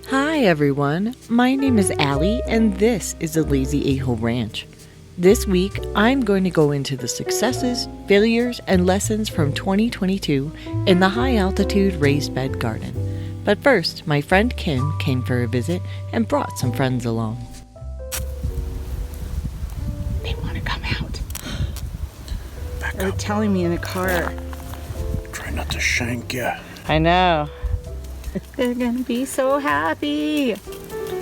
Hi everyone, my name is Allie and this is the Lazy A-Hole Ranch. This week, I'm going to go into the successes, failures, and lessons from 2022 in the high-altitude raised bed garden. But first, my friend Kim came for a visit and brought some friends along. They want to come out. They're telling me in the car. Try not to shank you. I know. They're gonna be so happy.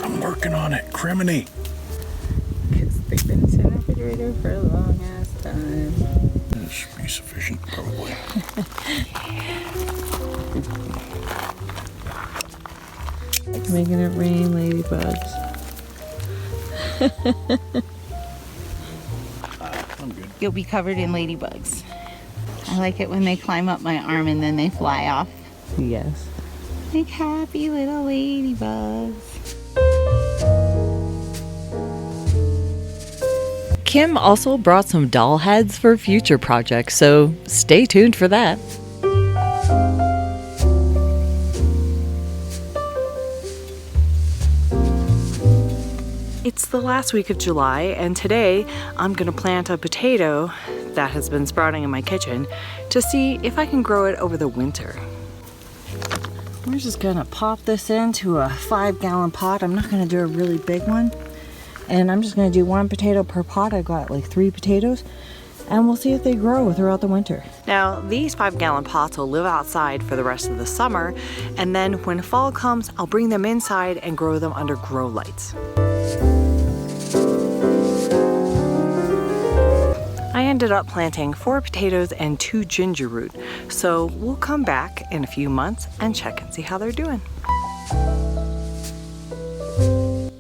I'm working on it. Criminy. Because they've been in the refrigerator for a long ass time. That should be sufficient, probably. It's making it rain, ladybugs. I'm good. You'll be covered in ladybugs. I like it when they climb up my arm and then they fly off. Yes. Like happy little ladybugs. Kim also brought some doll heads for future projects, so stay tuned for that. It's the last week of July, and today I'm going to plant a potato that has been sprouting in my kitchen to see if I can grow it over the winter. We're just going to pop this into a 5-gallon pot. I'm not going to do a really big one. And I'm just going to do 1 potato per pot. I've got like 3 potatoes. And we'll see if they grow throughout the winter. Now, these 5-gallon pots will live outside for the rest of the summer. And then when fall comes, I'll bring them inside and grow them under grow lights. I ended up planting 4 potatoes and 2 ginger root, so we'll come back in a few months and check and see how they're doing.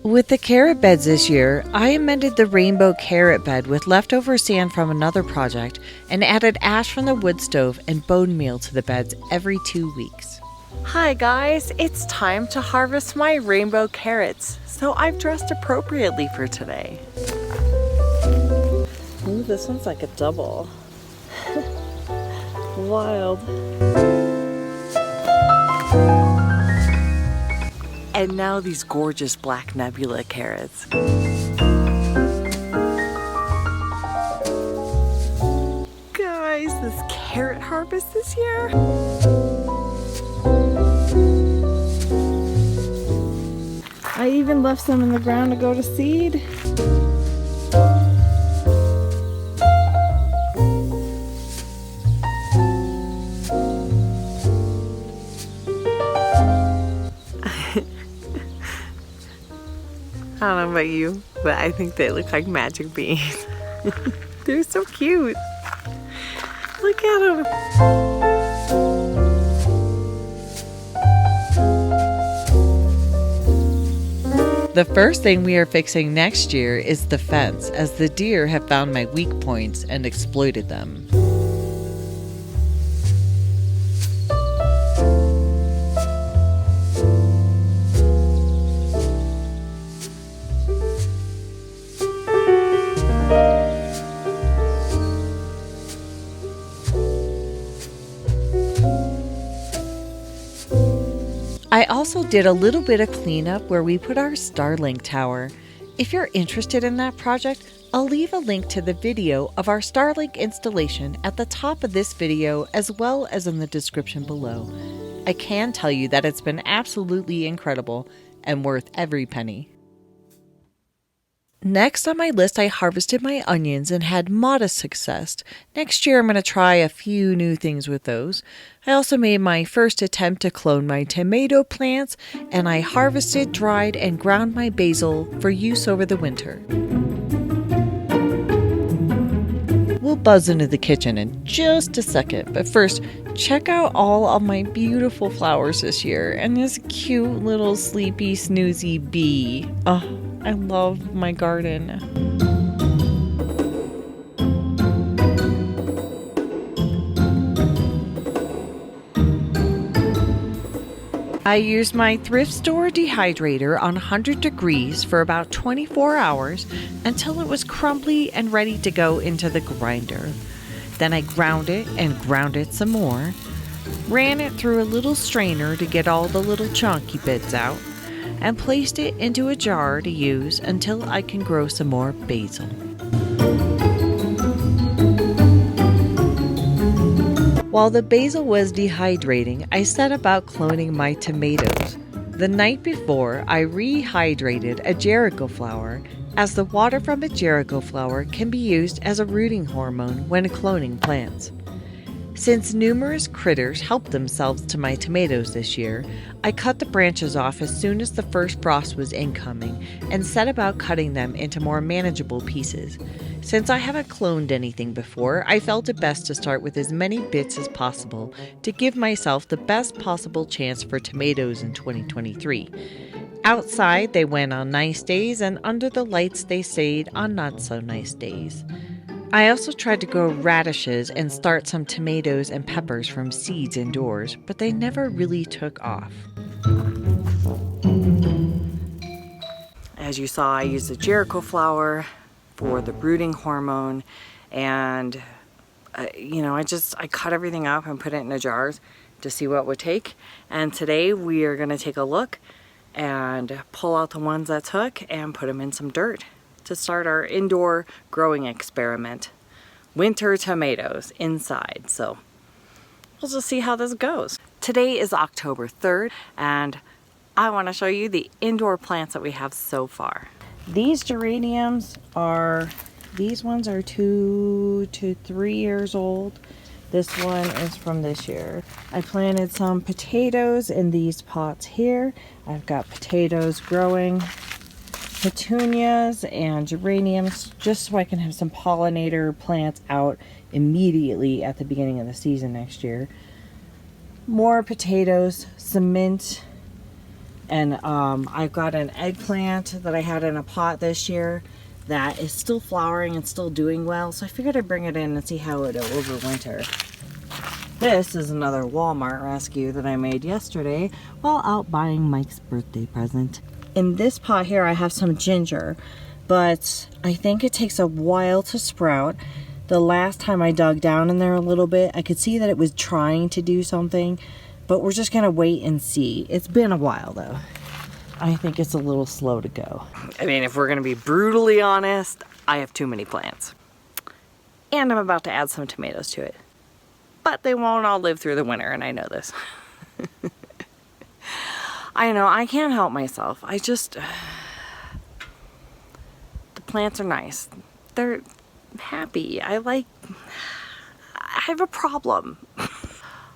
With the carrot beds this year, I amended the rainbow carrot bed with leftover sand from another project and added ash from the wood stove and bone meal to the beds every 2 weeks. Hi guys, it's time to harvest my rainbow carrots, so I've dressed appropriately for today. Ooh, this one's like a double. Wild. And now these gorgeous black nebula carrots. Guys, this carrot harvest this year. I even left some in the ground to go to seed. I don't know about you, but I think they look like magic beans. They're so cute. Look at them. The first thing we are fixing next year is the fence, as the deer have found my weak points and exploited them. I also did a little bit of cleanup where we put our Starlink tower. If you're interested in that project, I'll leave a link to the video of our Starlink installation at the top of this video as well as in the description below. I can tell you that it's been absolutely incredible and worth every penny. Next on my list, I harvested my onions and had modest success. Next year, I'm going to try a few new things with those. I also made my first attempt to clone my tomato plants, and I harvested, dried, and ground my basil for use over the winter. We'll buzz into the kitchen in just a second, but first, check out all of my beautiful flowers this year and this cute little sleepy snoozy bee. Oh, I love my garden. I used my thrift store dehydrator on 100 degrees for about 24 hours until it was crumbly and ready to go into the grinder. Then I ground it and ground it some more, ran it through a little strainer to get all the little chunky bits out, and placed it into a jar to use until I can grow some more basil. While the basil was dehydrating, I set about cloning my tomatoes. The night before, I rehydrated a Jericho flower, as the water from a Jericho flower can be used as a rooting hormone when cloning plants. Since numerous critters helped themselves to my tomatoes this year, I cut the branches off as soon as the first frost was incoming and set about cutting them into more manageable pieces. Since I haven't cloned anything before, I felt it best to start with as many bits as possible to give myself the best possible chance for tomatoes in 2023. Outside, they went on nice days, and under the lights, they stayed on not so nice days. I also tried to grow radishes and start some tomatoes and peppers from seeds indoors, but they never really took off. As you saw, I used the Jericho flower for the rooting hormone, and I cut everything up and put it in the jars to see what it would take. And today we are going to take a look and pull out the ones that took and put them in some dirt to start our indoor growing experiment. Winter tomatoes inside. So we'll just see how this goes. Today is October 3rd, and I want to show you the indoor plants that we have so far. These geraniums these ones are 2 to 3 years old. This one is from this year. I planted some potatoes in these pots here. I've got potatoes growing, petunias and geraniums, just so I can have some pollinator plants out immediately at the beginning of the season next year. More potatoes, some mint, and I've got an eggplant that I had in a pot this year that is still flowering and still doing well, so I figured I'd bring it in and see how it'll overwinter. This is another Walmart rescue that I made yesterday while out buying Mike's birthday present. In this pot here I have some ginger, but I think it takes a while to sprout. The last time I dug down in there a little bit, I could see that it was trying to do something, but we're just gonna wait and see. It's been a while though. I think it's a little slow to go. I mean, if we're gonna be brutally honest, I have too many plants. And I'm about to add some tomatoes to it. But they won't all live through the winter, and I know this. I know, I can't help myself. The plants are nice. They're happy. I have a problem.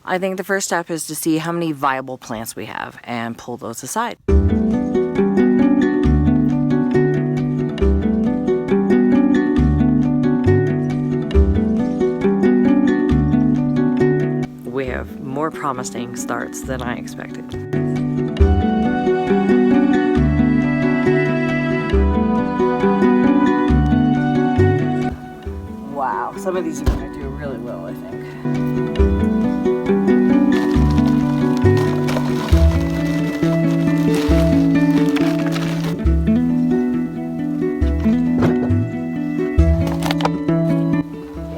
I think the first step is to see how many viable plants we have and pull those aside. We have more promising starts than I expected. Wow, some of these are going to do really well, I think.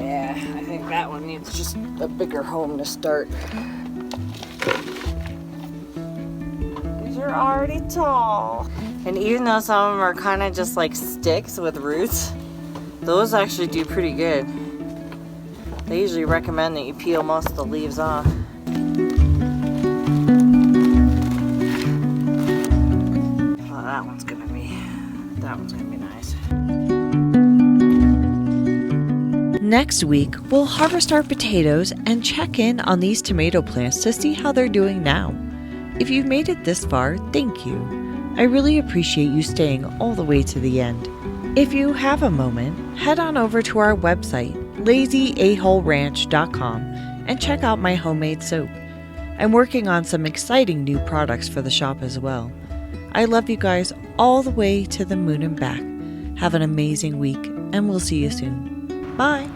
Yeah, I think that one needs just a bigger home to start. These are already tall. And even though some of them are kind of just like sticks with roots, those actually do pretty good. They usually recommend that you peel most of the leaves off. Oh, that one's gonna be nice. Next week, we'll harvest our potatoes and check in on these tomato plants to see how they're doing now. If you've made it this far, thank you. I really appreciate you staying all the way to the end. If you have a moment, head on over to our website, lazyaholeranch.com, and check out my homemade soap. I'm working on some exciting new products for the shop as well. I love you guys all the way to the moon and back. Have an amazing week, and we'll see you soon. Bye!